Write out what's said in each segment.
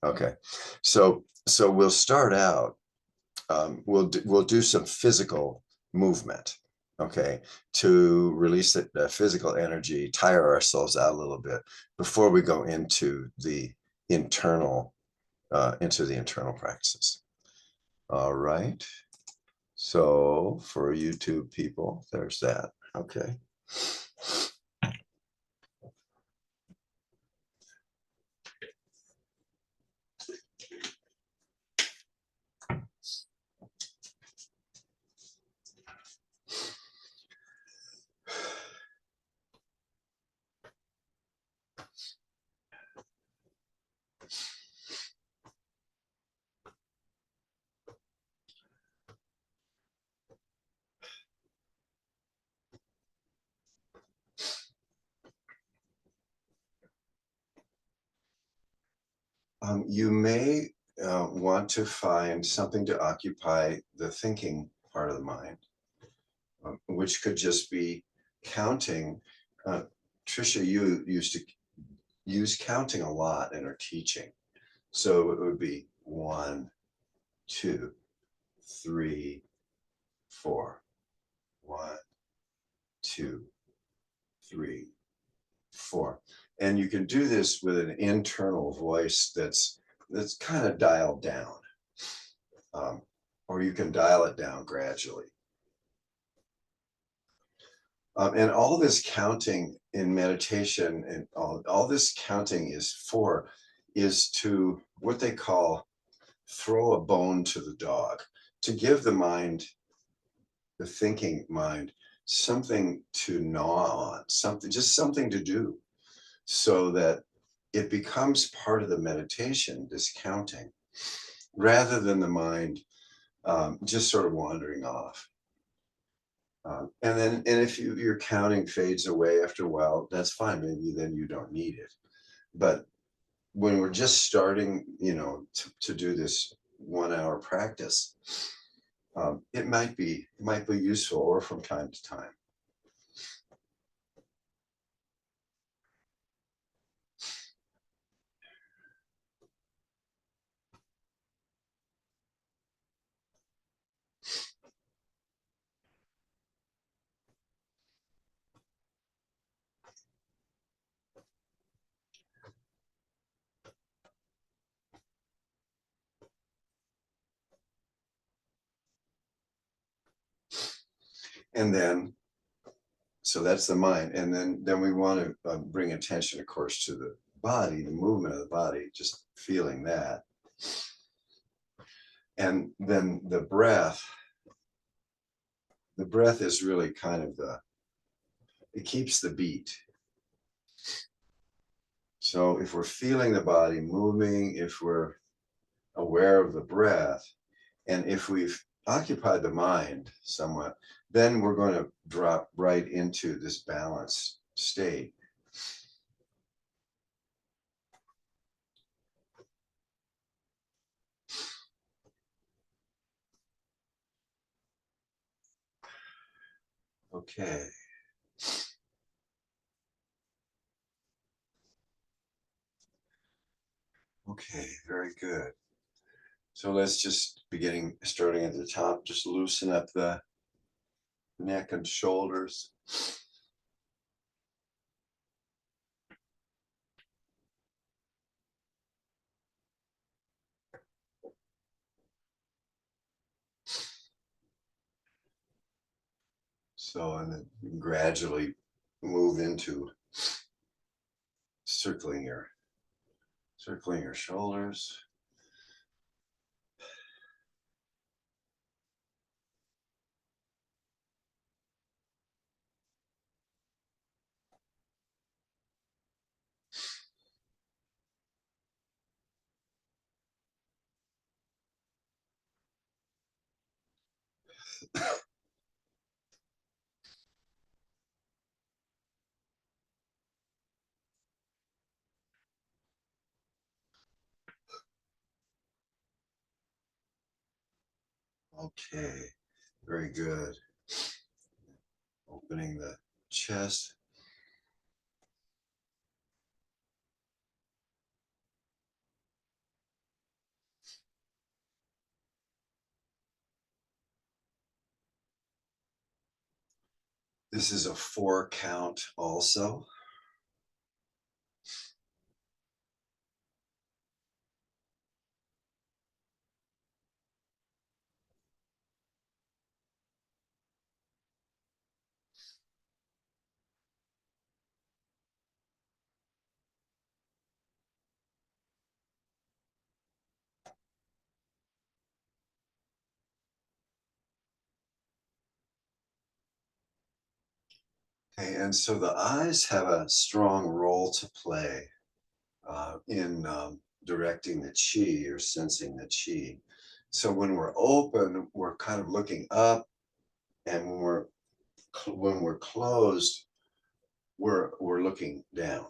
Okay. So we'll start out. We'll do some physical movement, okay, to release the physical energy, tire ourselves out a little bit before we go internal into the internal practices. All right. So for YouTube people, there's that. Okay. You may want to find something to occupy the thinking part of the mind, which could just be counting. Tricia, you used to use counting a lot in her teaching. So it would be 1, 2, 3, 4. 1, 2, 3, 4. And you can do this with an internal voice that's kind of dialed down, or you can dial it down gradually. And all this counting in meditation and all this counting is to what they call throw a bone to the dog, to give the mind, the thinking mind, something to gnaw on, just something to do, so that it becomes part of the meditation, this counting, rather than the mind just sort of wandering off. And if your counting fades away after a while, that's fine. Maybe then you don't need it. But when we're just starting, to do this 1 hour practice, it might be useful, or from time to time. And then, so that's the mind. And then we want to bring attention, of course, to the body, the movement of the body, just feeling that. And then the breath is really kind of it keeps the beat. So if we're feeling the body moving, if we're aware of the breath, and if we've occupied the mind somewhat, then we're going to drop right into this balanced state. Okay. Okay, very good. So let's just starting at the top, just loosen up the neck and shoulders. So, and then gradually move into circling your shoulders. Okay, very good. Opening the chest. This is a 4 count also. Okay, and so the eyes have a strong role to play in directing the chi or sensing the chi. So when we're open, we're kind of looking up, and when we're closed, we're looking down.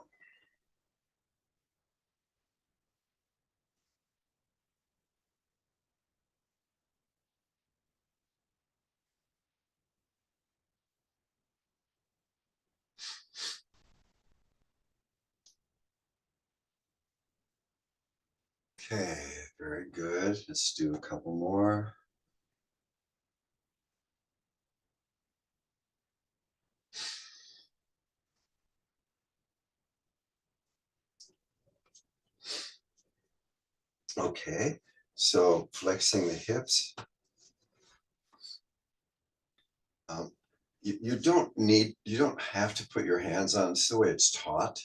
Okay, very good. Let's do a couple more. Okay, so flexing the hips. Um, you don't have to put your hands on. It's the way it's taught,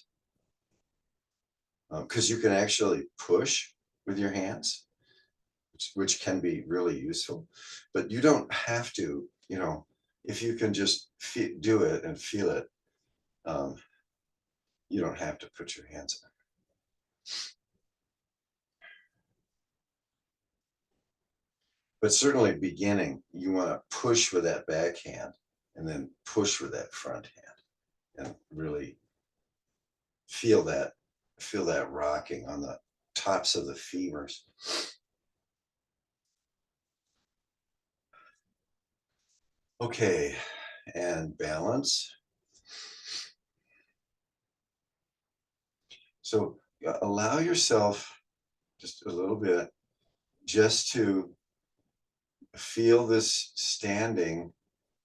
because you can actually push with your hands, which can be really useful, but you don't have to, if you can just do it and feel it, um, you don't have to put your hands on. But certainly beginning, you want to push with that backhand and then push with that front hand and really feel that feel that rocking on the tops of the femurs. Okay, and balance. So allow yourself just a little bit just to feel this standing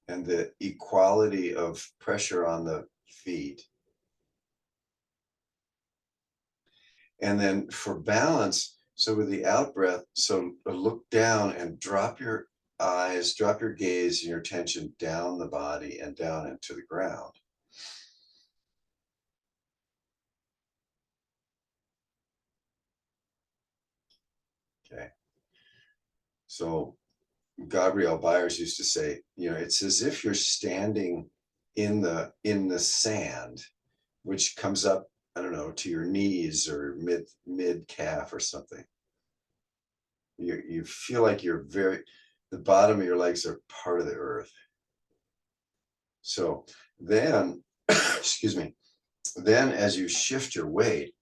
and the equality of pressure on the feet. And then for balance, so with the out breath, so look down and drop your eyes, drop your gaze and your attention down the body and down into the ground. Okay. So Gabrielle Byers used to say, it's as if you're standing in the sand, which comes up, I don't know, to your knees or mid calf or something. You feel like the bottom of your legs are part of the earth. So then, excuse me, then as you shift your weight,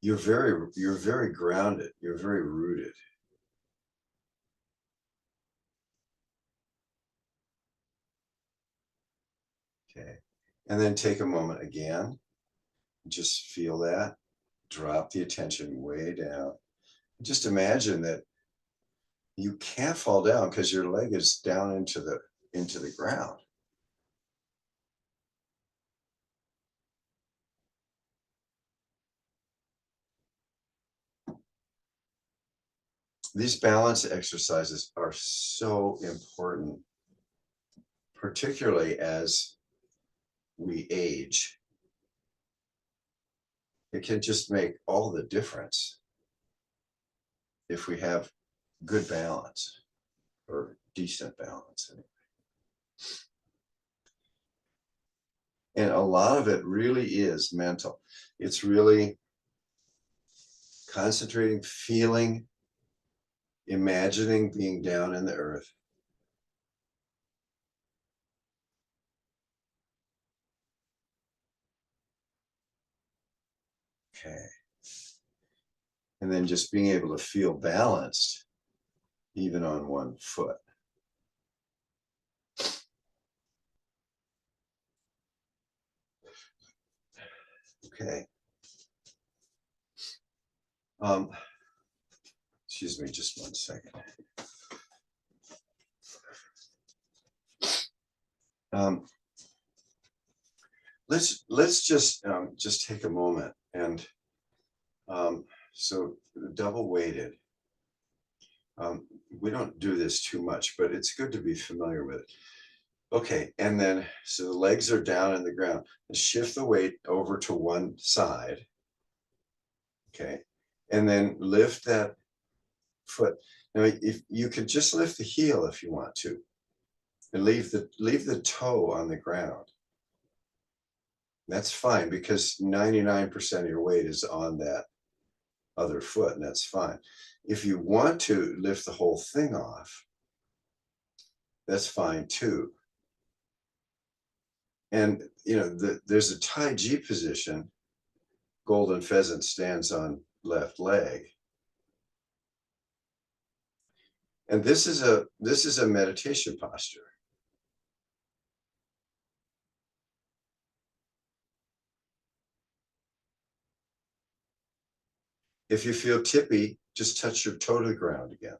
you're very grounded, you're very rooted. Okay. And then take a moment again, just feel that, drop the attention way down. Just imagine that you can't fall down because your leg is down into the ground. These balance exercises are so important, particularly as we age. It can just make all the difference if we have good balance or decent balance. And a lot of it really is mental. It's really concentrating, feeling, imagining being down in the earth. Okay. And then just being able to feel balanced, even on one foot. Okay. Excuse me just one second. Let's just take a moment and so double weighted. We don't do this too much, but it's good to be familiar with it. Okay, and then so the legs are down in the ground. And shift the weight over to one side. Okay, and then lift that foot. Now, if you could just lift the heel if you want to, and leave the toe on the ground. That's fine because 99% of your weight is on that other foot, and that's fine. If you want to lift the whole thing off, that's fine too. And there's a Tai Chi position. Golden pheasant stands on left leg, and this is a meditation posture. If you feel tippy, just touch your toe to the ground again,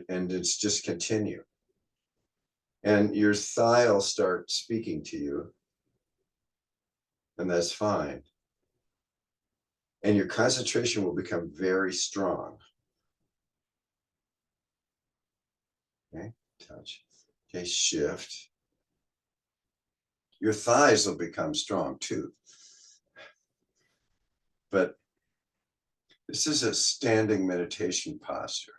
and it's just continue. And your thigh will start speaking to you, and that's fine. And your concentration will become very strong. Okay, touch. Okay, shift. Your thighs will become strong too. But this is a standing meditation posture.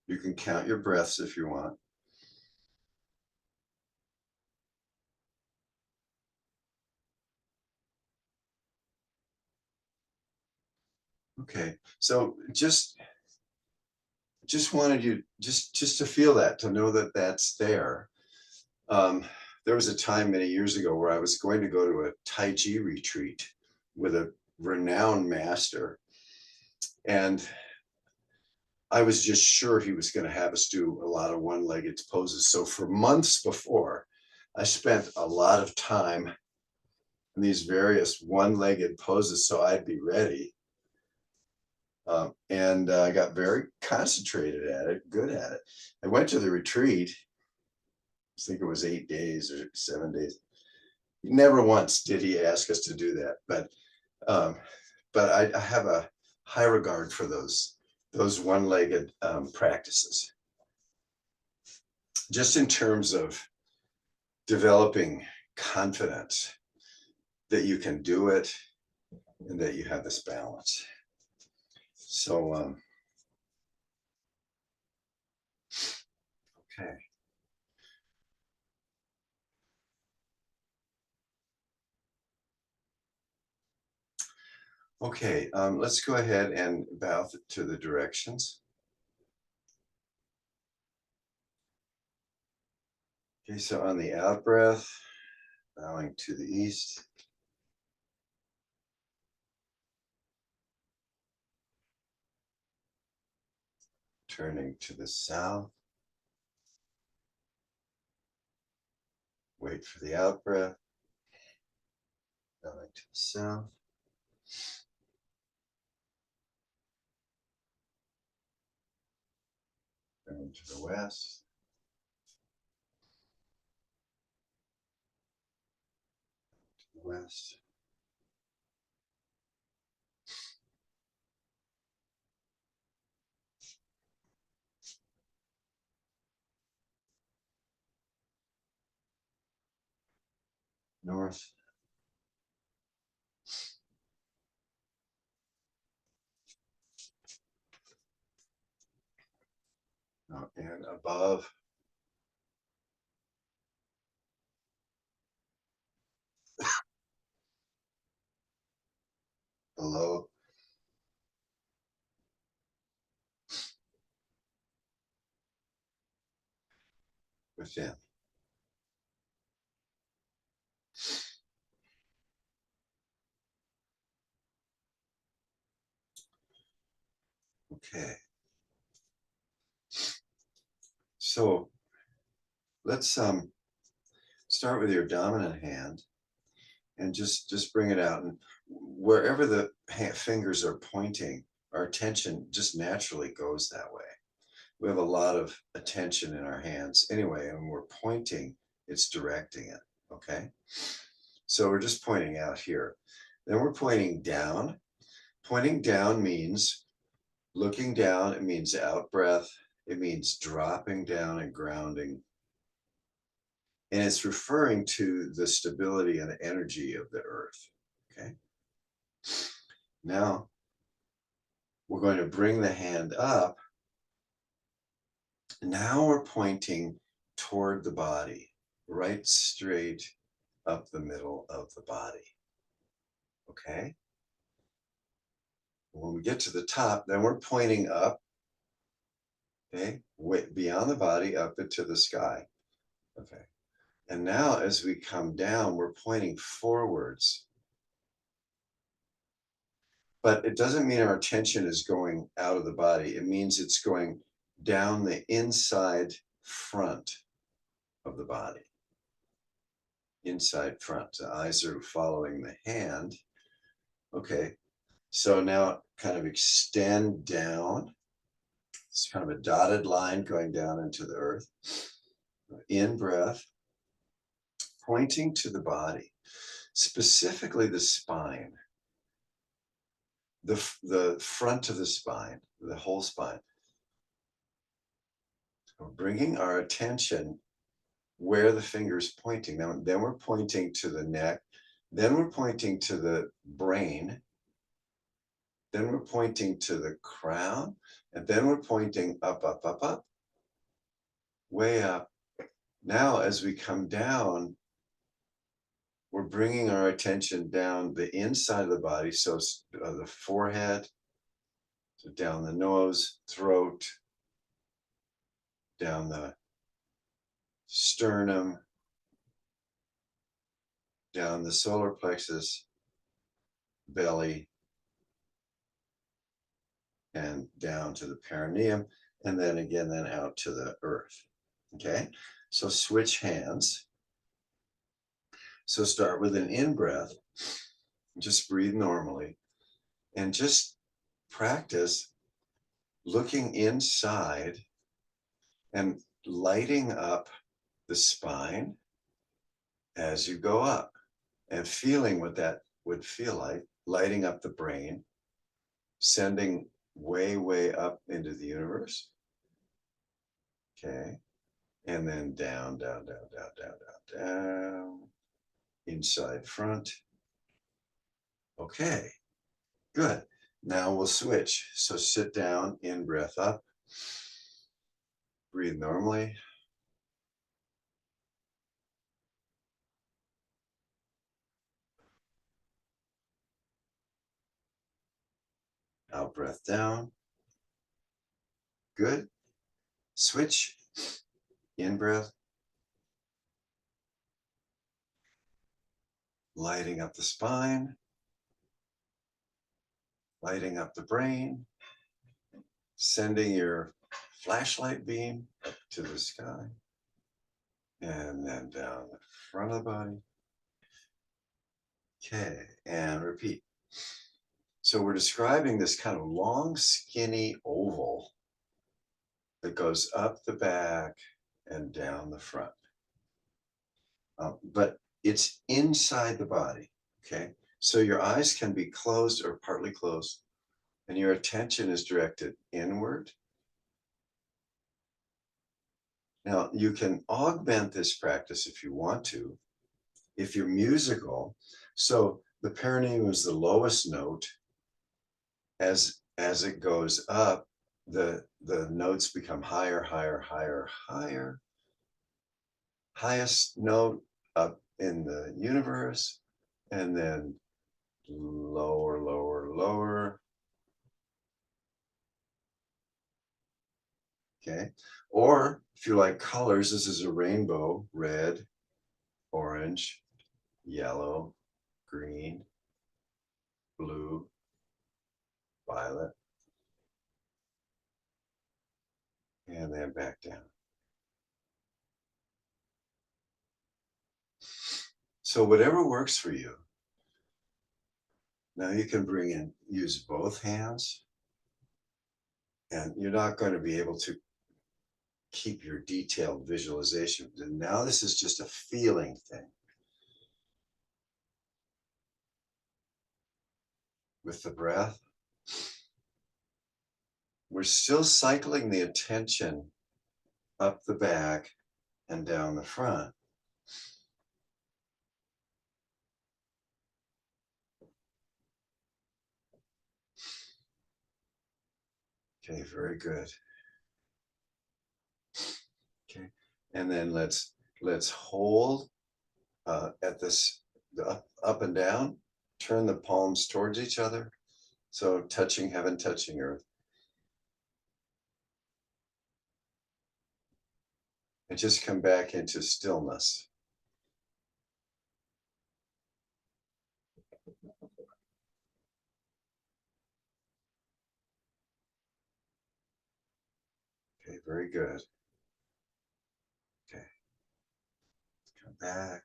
You can count your breaths if you want. Okay, so just wanted you just to feel that, to know that that's there. There was a time many years ago where I was going to go to a Tai Chi retreat with a renowned master, and I was just sure he was going to have us do a lot of one-legged poses. So for months before, I spent a lot of time in these various one-legged poses so I'd be ready. And I got very concentrated at it, good at it. I went to the retreat. I think it was 8 days or 7 days. Never once did he ask us to do that, but I have a high regard for those one-legged practices, just in terms of developing confidence that you can do it and that you have this balance. So, okay. Okay, let's go ahead and bow to the directions. Okay, so on the out breath, bowing to the east. Turning to the south. Wait for the out breath. Bowing to the south. Turning to the west. To the west. North. And above. Below. Within. Okay. So let's start with your dominant hand and just bring it out. And wherever the fingers are pointing, our attention just naturally goes that way. We have a lot of attention in our hands anyway, and when we're pointing, it's directing it. Okay. So we're just pointing out here. Then we're pointing down. Pointing down means looking down. It means out breath. It means dropping down and grounding. And it's referring to the stability and energy of the earth. Okay. Now we're going to bring the hand up. Now we're pointing toward the body, right straight up the middle of the body. Okay. When we get to the top, then we're pointing up, okay, way beyond the body, up into the sky. Okay. And now as we come down, we're pointing forwards. But it doesn't mean our attention is going out of the body. It means it's going down the inside front of the body. Inside front. The eyes are following the hand. Okay. So now kind of extend down. It's kind of a dotted line going down into the earth. In breath, pointing to the body, specifically the spine, the front of the spine, the whole spine. Bringing our attention where the finger's pointing. Now, then we're pointing to the neck. Then we're pointing to the brain. Then we're pointing to the crown. And then we're pointing up, up, up, up, way up. Now, as we come down, we're bringing our attention down the inside of the body. So the forehead, so down the nose, throat, down the sternum, down the solar plexus, belly, and down to the perineum, and then again, then out to the earth. Okay, so switch hands. So start with an in breath, just breathe normally, and just practice looking inside and lighting up the spine as you go up and feeling what that would feel like, lighting up the brain, sending way, way up into the universe. Okay. And then down, down, down, down, down, down, down, inside front. Okay, good. Now we'll switch. So sit down, in breath up, breathe normally. Out breath down. Good. Switch. In breath. Lighting up the spine. Lighting up the brain. Sending your flashlight beam up to the sky. And then down the front of the body. Okay, and repeat. So we're describing this kind of long, skinny oval that goes up the back and down the front. But it's inside the body, okay? So your eyes can be closed or partly closed, and your attention is directed inward. Now, you can augment this practice if you want to, if you're musical. So the perineum is the lowest note. As it goes up, the notes become higher, higher, higher, higher. Highest note up in the universe, and then lower, lower, lower. Okay. Or if you like colors, this is a rainbow: red, orange, yellow, green, blue, violet, and then back down. So whatever works for you. Now you can use both hands, and you're not going to be able to keep your detailed visualization. And now this is just a feeling thing. With the breath, we're still cycling the attention up the back and down the front. Okay, very good. Okay, and then let's hold at this up and down. Turn the palms towards each other, so touching heaven, touching earth, and just come back into stillness. Okay, very good. Okay, come back.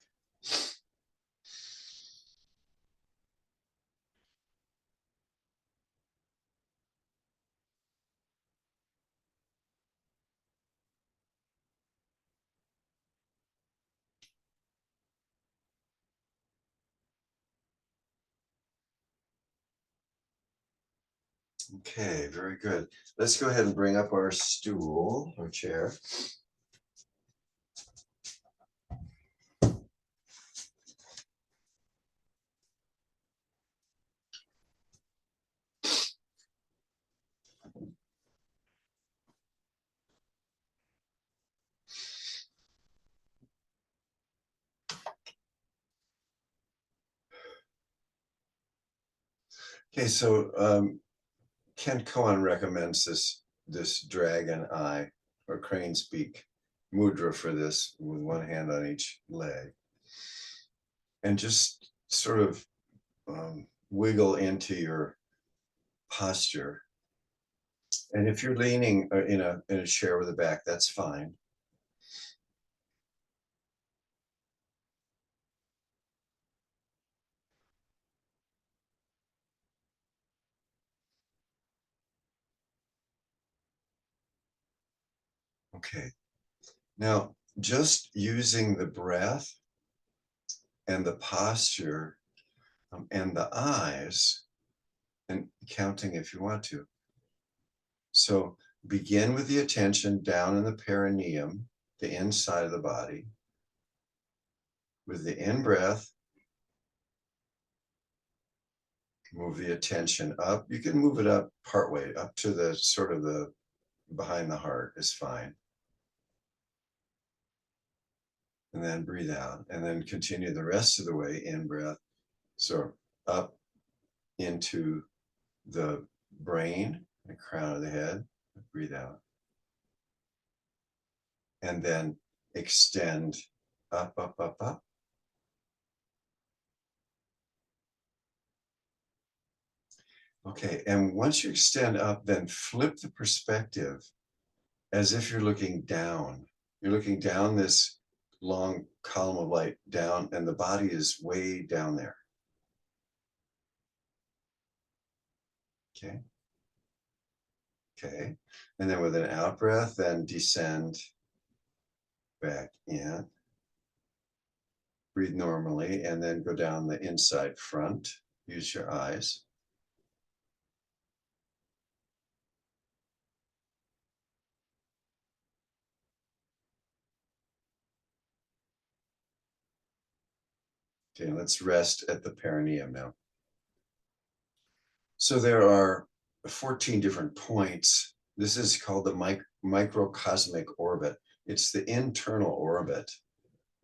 Okay, very good. Let's go ahead and bring up our stool or chair. Okay, so Ken Cohen recommends this dragon eye or crane's beak mudra for this, with one hand on each leg, and just sort of wiggle into your posture. And if you're leaning in a chair with a back, that's fine. Okay. Now, just using the breath and the posture and the eyes, and counting if you want to. So begin with the attention down in the perineum, the inside of the body. With the in-breath, move the attention up. You can move it up partway, up to the sort of the behind the heart is fine. And then breathe out, and then continue the rest of the way in breath. So up into the brain, the crown of the head, breathe out. And then extend up, up, up, up. Okay, and once you extend up, then flip the perspective as if you're looking down. You're looking down this long column of light down, and the body is way down there. Okay. Okay. And then with an out breath, then descend back in. Breathe normally, and then go down the inside front. Use your eyes. Okay, let's rest at the perineum now. So there are 14 different points. This is called the microcosmic orbit. It's the internal orbit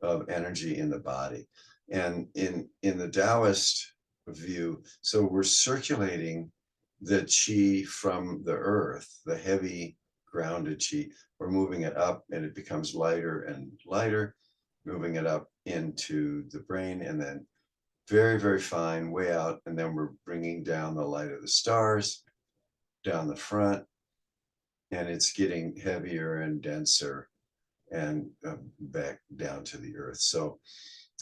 of energy in the body. And in the Taoist view, so we're circulating the qi from the earth, the heavy grounded qi. We're moving it up, and it becomes lighter and lighter, moving it up into the brain, and then very, very fine, way out. And then we're bringing down the light of the stars down the front, and it's getting heavier and denser and back down to the earth. So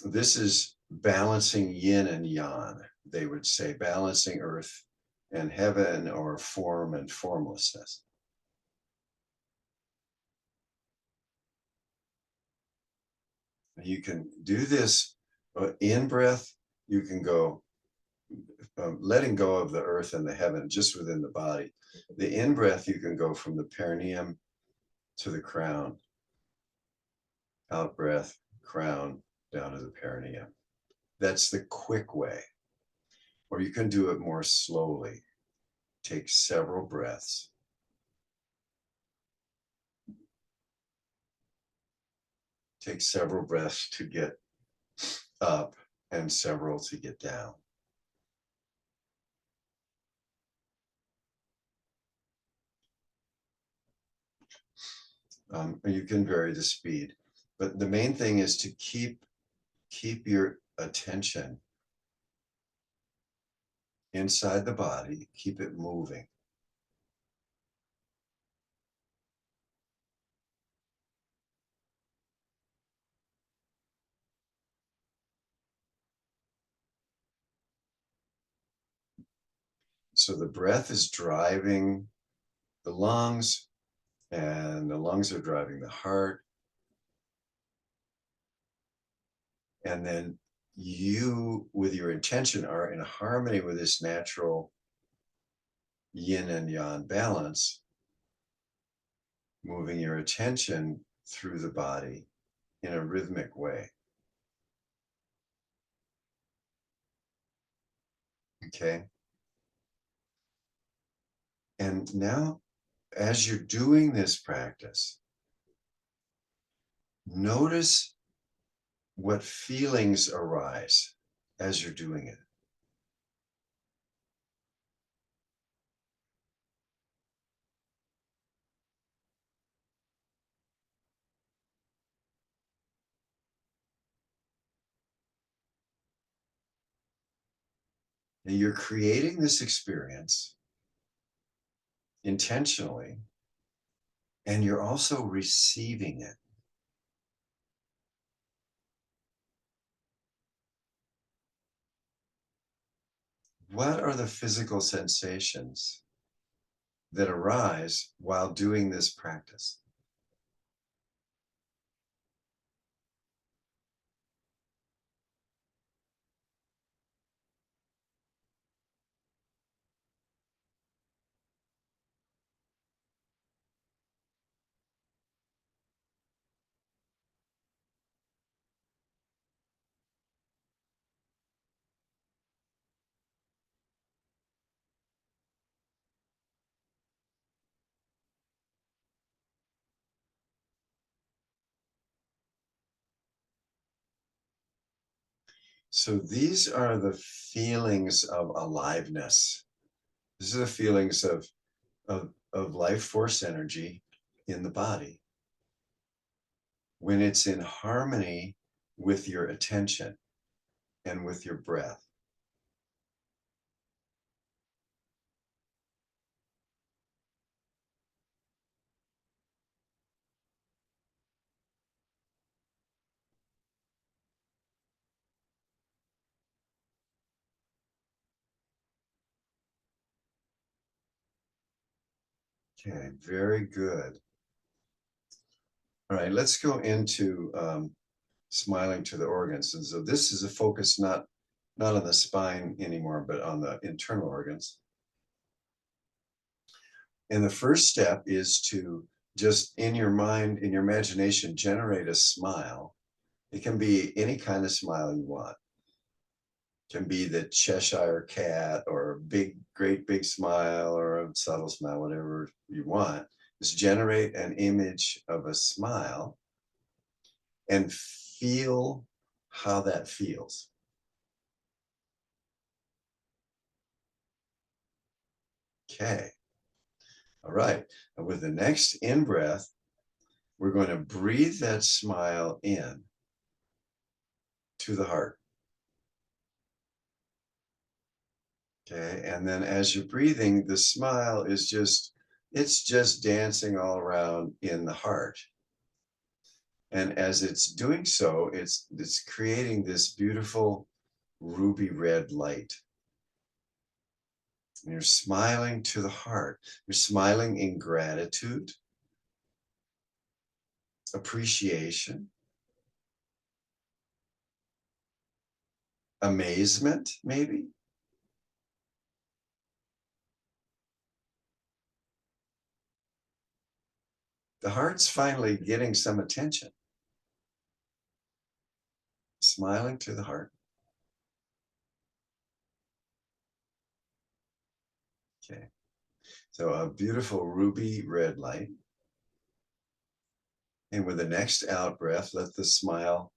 this is balancing yin and yang, they would say, balancing earth and heaven, or form and formlessness. You can do this in breath. You can go letting go of the earth and the heaven just within the body. The in breath, you can go from the perineum to the crown, out breath, crown, down to the perineum. That's the quick way. Or you can do it more slowly. Take several breaths. Take several breaths to get up and several to get down. You can vary the speed, but the main thing is to keep your attention inside the body, keep it moving. So the breath is driving the lungs, and the lungs are driving the heart. And then you, with your intention, are in harmony with this natural yin and yang balance, moving your attention through the body in a rhythmic way. Okay. And now, as you're doing this practice, notice what feelings arise as you're doing it. And you're creating this experience intentionally, and you're also receiving it. What are the physical sensations that arise while doing this practice? So these are the feelings of aliveness. These are the feelings of life force energy in the body when it's in harmony with your attention and with your breath. Okay, very good. All right, let's go into smiling to the organs. And so this is a focus not on the spine anymore, but on the internal organs. And the first step is to just in your mind, in your imagination, generate a smile. It can be any kind of smile you want. It can be the Cheshire cat, or a big, great big smile, or a subtle smile, whatever you want. Just generate an image of a smile and feel how that feels. Okay. All right. And with the next in breath, we're going to breathe that smile in to the heart. Okay. And then as you're breathing, the smile it's just dancing all around in the heart. And as it's doing so, it's creating this beautiful ruby red light. And you're smiling to the heart. You're smiling in gratitude, appreciation, amazement, maybe. The heart's finally getting some attention. Smiling to the heart. Okay. So a beautiful ruby red light. And with the next out breath, let the smile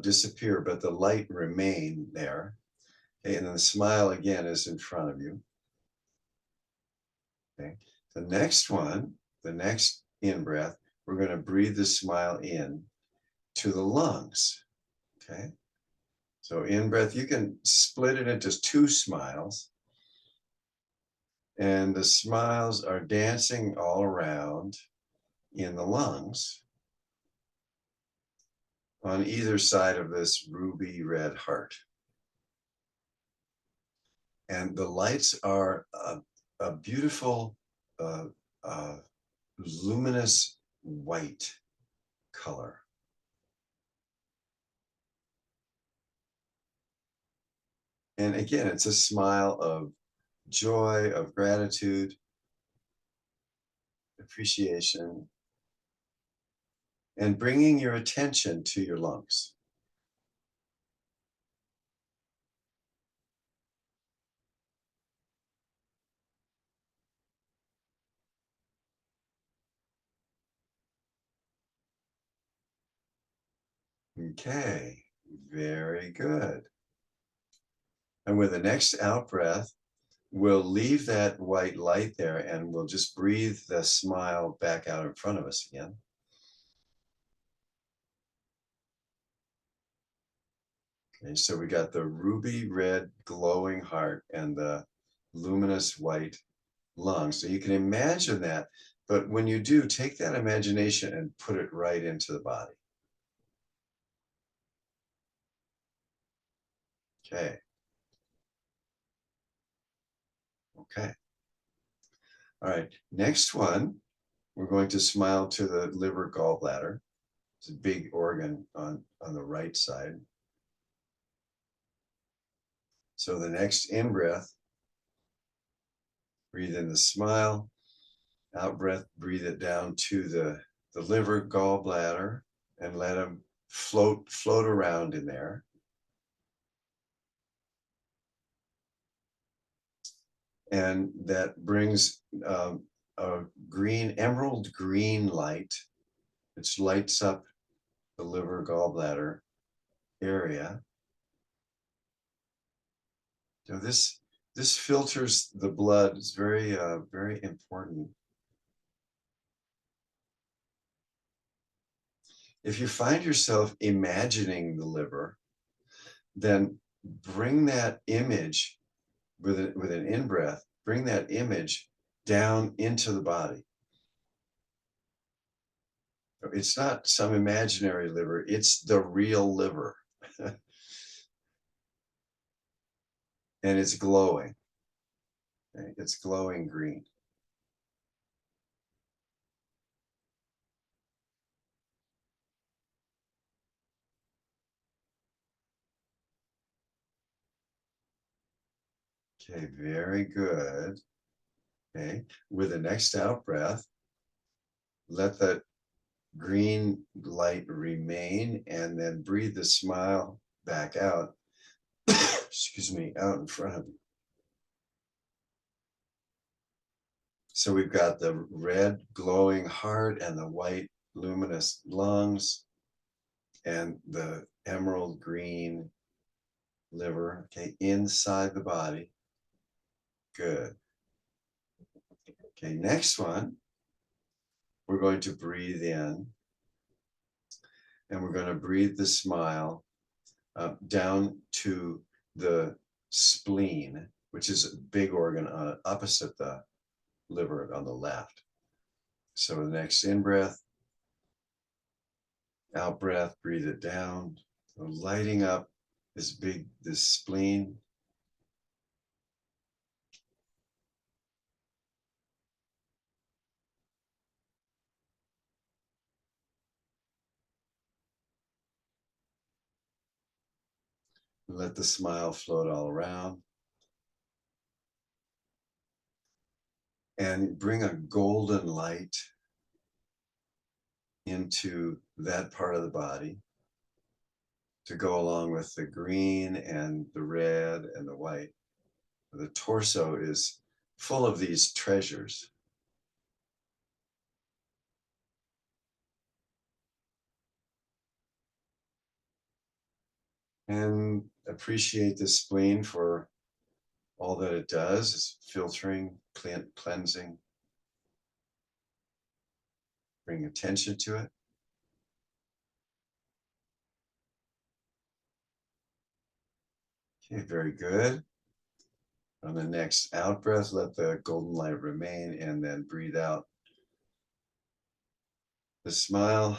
disappear, but the light remain there. Okay, and then the smile again is in front of you. Okay. The next one, the next in breath, we're going to breathe the smile in to the lungs. Okay. So in breath, you can split it into two smiles. And the smiles are dancing all around in the lungs on either side of this ruby red heart. And the lights are a beautiful, uh, uh, luminous white color. And again, it's a smile of joy, of gratitude, appreciation, and bringing your attention to your lungs. Okay, very good. And with the next out breath, we'll leave that white light there and we'll just breathe the smile back out in front of us again. Okay, so we got the ruby red glowing heart and the luminous white lungs. So you can imagine that, but when you do, take that imagination and put it right into the body. Okay. Okay. All right. Next one, we're going to smile to the liver gallbladder. It's a big organ on the right side. So the next in breath, breathe in the smile. Out breath, breathe it down to the liver gallbladder and let them float around in there. And that brings a green, emerald green light, which lights up the liver gallbladder area. So this filters the blood. It's very very important. If you find yourself imagining the liver, then bring that image with an in breath. Bring that image down into the body. It's not some imaginary liver. It's the real liver, and it's glowing. Okay? It's glowing green. Okay, very good. Okay, with the next out breath, let that green light remain and then breathe the smile back out. Excuse me, out in front of you. So we've got the red glowing heart and the white luminous lungs and the emerald green liver, okay, inside the body. Good. Okay, next one, we're going to breathe in and we're going to breathe the smile down to the spleen, which is a big organ opposite the liver on the left. So the next in breath, Out breath, breathe it down. So lighting up this spleen. Let the smile float all around. And bring a golden light into that part of the body to go along with the green and the red and the white. The torso is full of these treasures. And appreciate the spleen for all that it does. It's filtering, cleansing. Bring attention to it. Okay, very good. On the next out breath, let the golden light remain and then breathe out the smile.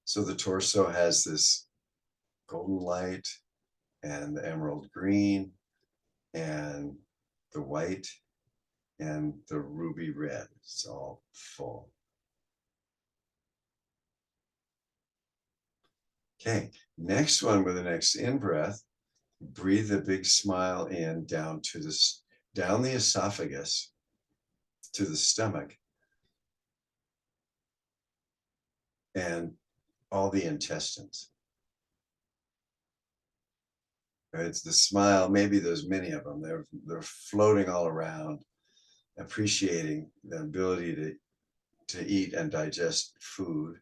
So the torso has this golden light and the emerald green and the white and the ruby red. It's all full. Okay, next one with the next in breath, breathe the big smile in down to this, down the esophagus to the stomach and all the intestines. It's the smile, maybe there's many of them. They're floating all around, appreciating the ability to eat and digest food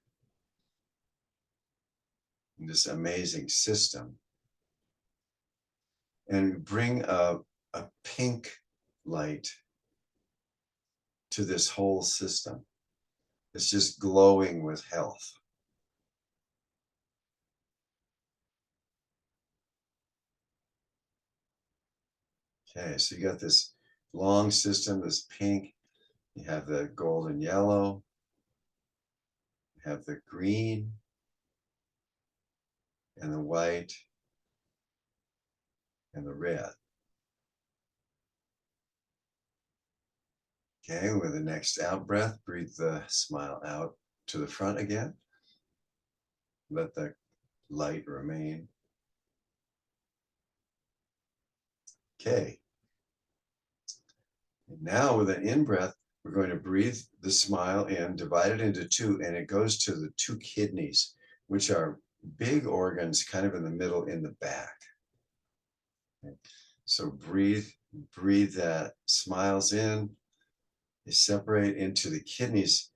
in this amazing system. And bring a pink light to this whole system. It's just glowing with health. Okay, so you got this long system, this pink, you have the golden yellow, you have the green and the white and the red. Okay, with the next out breath, breathe the smile out to the front again. Let the light remain. Okay. And now with an in breath, we're going to breathe the smile in, divide it into two, and it goes to the two kidneys, which are big organs kind of in the middle in the back. Okay. So breathe that smiles in, they separate into the kidneys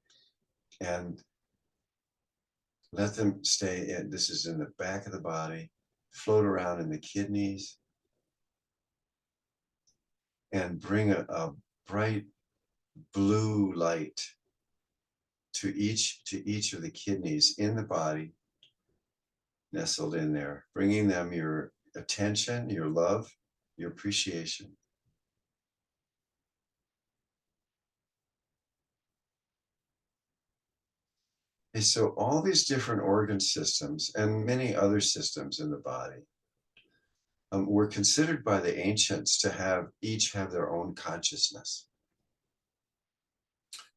and let them stay in. This is in the back of the body, float around in the kidneys and bring a bright blue light to each of the kidneys in the body, nestled in there, bringing them your attention, your love, your appreciation. And so all these different organ systems and many other systems in the body were considered by the ancients to each have their own consciousness,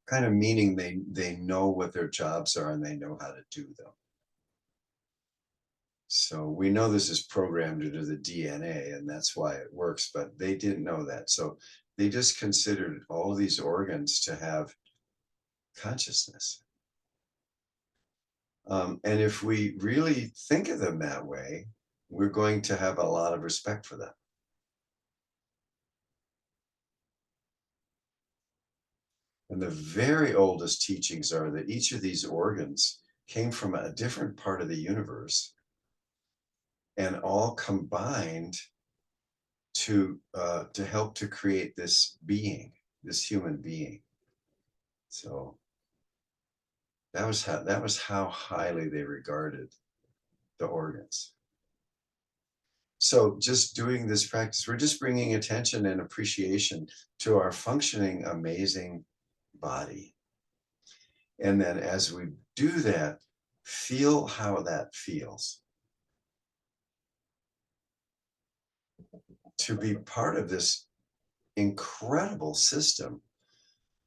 kind of meaning they know what their jobs are and they know how to do them. So we know this is programmed into the DNA and that's why it works, but they didn't know that. So they just considered all these organs to have consciousness. And if we really think of them that way, we're going to have a lot of respect for them. And the very oldest teachings are that each of these organs came from a different part of the universe and all combined to help to create this being, this human being. So that was how highly they regarded the organs. So just doing this practice, we're just bringing attention and appreciation to our functioning, amazing body. And then as we do that, feel how that feels. To be part of this incredible system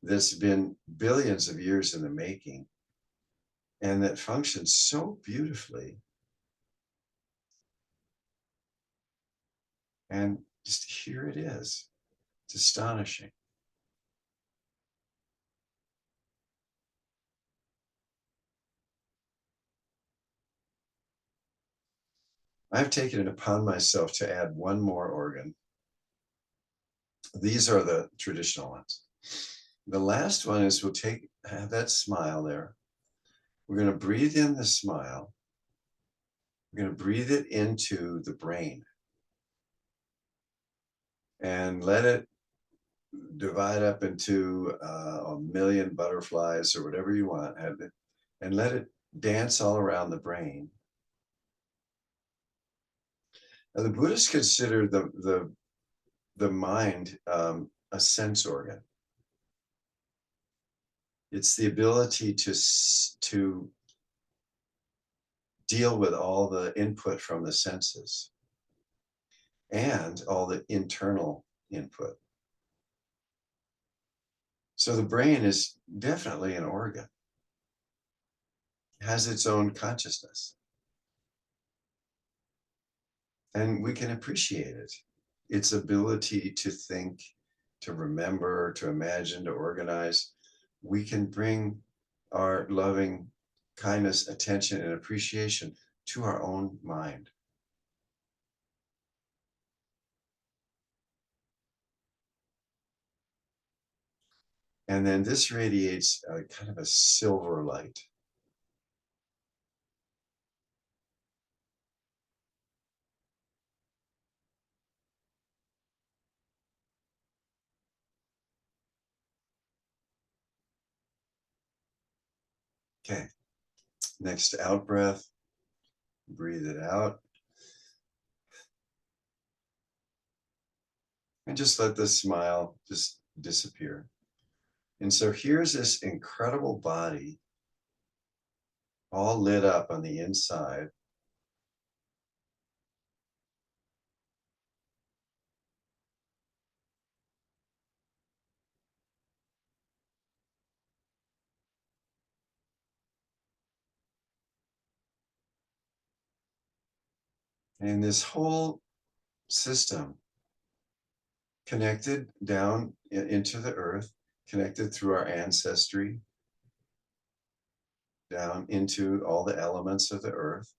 that's been billions of years in the making and that functions so beautifully. And just here it is. It's astonishing. I've taken it upon myself to add one more organ. These are the traditional ones. The last one is have that smile there. We're going to breathe in the smile. We're going to breathe it into the brain and let it divide up into a million butterflies or whatever you want, and let it dance all around the brain. Now, the Buddhists consider the mind a sense organ. It's the ability to deal with all the input from the senses and all the internal input. So the brain is definitely an organ, has its own consciousness, and we can appreciate it. Its ability to think, to remember, to imagine, to organize. We can bring our loving kindness, attention, and appreciation to our own mind. And then this radiates a kind of a silver light. Okay, next out breath, breathe it out. And just let the smile just disappear. And so here's this incredible body all lit up on the inside. And this whole system connected down into the earth, connected through our ancestry, down into all the elements of the earth,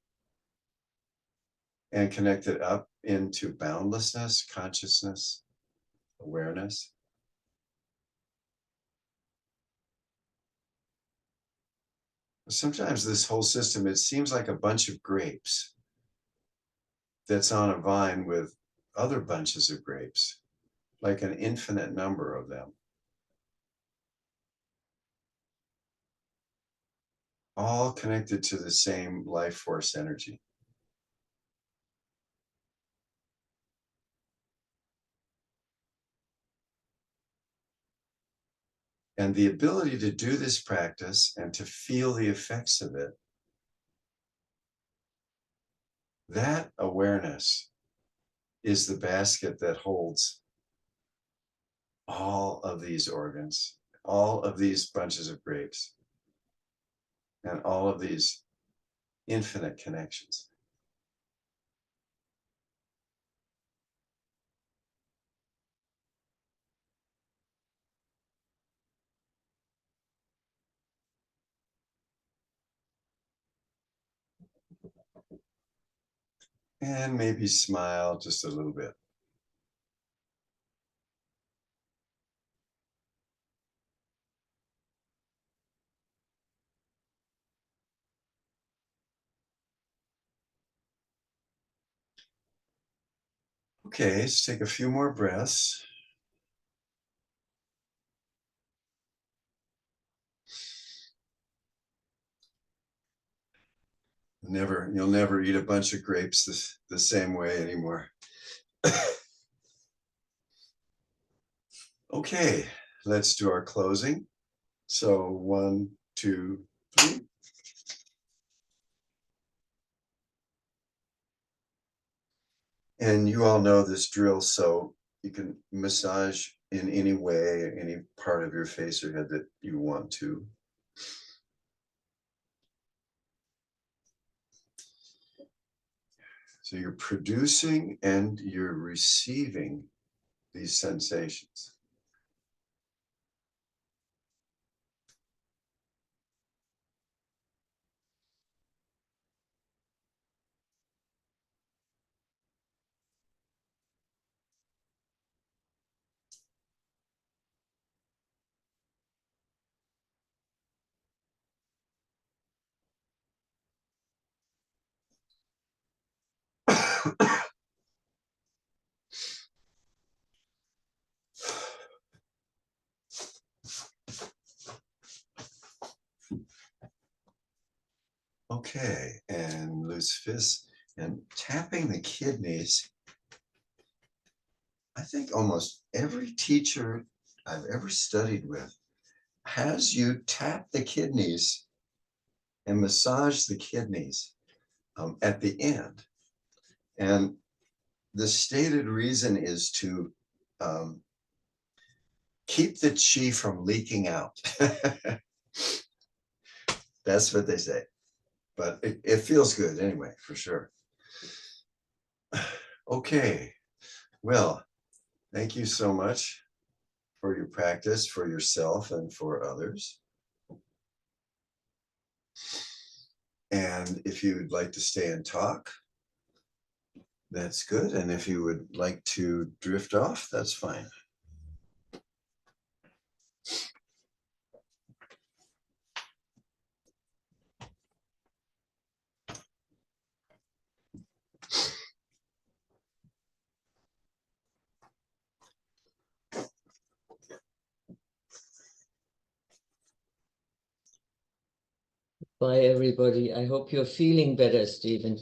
and connected up into boundlessness, consciousness, awareness. Sometimes this whole system, it seems like a bunch of grapes that's on a vine with other bunches of grapes, like an infinite number of them, all connected to the same life force energy. And the ability to do this practice and to feel the effects of it, that awareness is the basket that holds all of these organs, all of these bunches of grapes, and all of these infinite connections. And maybe smile just a little bit. Okay, let's take a few more breaths. You'll never eat a bunch of grapes the same way anymore. Okay, let's do our closing. So 1, 2, 3. And you all know this drill, so you can massage in any way, any part of your face or head that you want to. So you're producing and you're receiving these sensations. Okay, and loose fists and tapping the kidneys. I think almost every teacher I've ever studied with has you tap the kidneys and massage the kidneys at the end. And the stated reason is to keep the chi from leaking out. That's what they say. But it feels good anyway, for sure. Okay, well, thank you so much for your practice, for yourself and for others. And if you'd like to stay and talk, that's good. And if you would like to drift off, that's fine. Bye, everybody. I hope you're feeling better, Stephen.